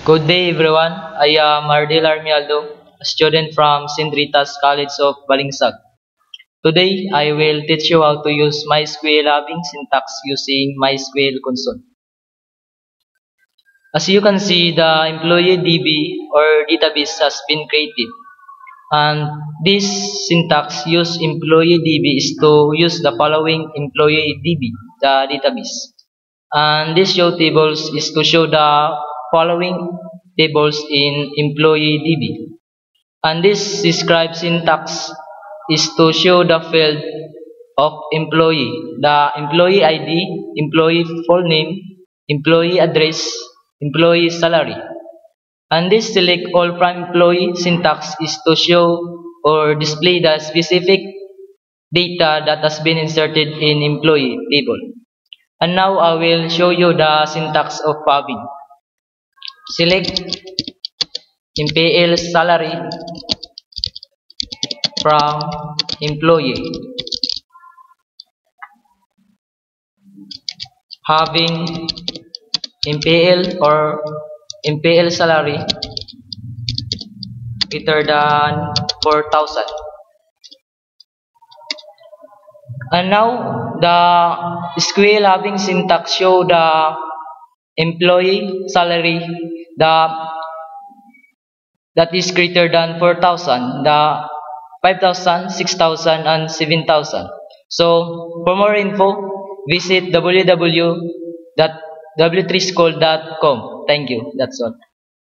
Good day everyone. I am Ardel Armialdo, a student from Sindritas College of Balingsag. Today, I will teach you how to use MySQL having syntax using MySQL console. As you can see, the employee DB or database has been created. And this syntax use employee DB is to use the following employee DB, the database. And this show tables is to show the following tables in employee DB. And this describe syntax is to show the field of employee, the employee ID, employee full name, employee address, employee salary. And this select all from employee syntax is to show or display the specific data that has been inserted in employee table. And now I will show you the syntax of having. Select MPL salary from employee. Having MPL or MPL salary greater than 4,000. And now the SQL having syntax show the employee salary that is greater than 4,000, the 5,000, 6,000, and 7,000. So for more info, visit www.w3school.com. Thank you. That's all.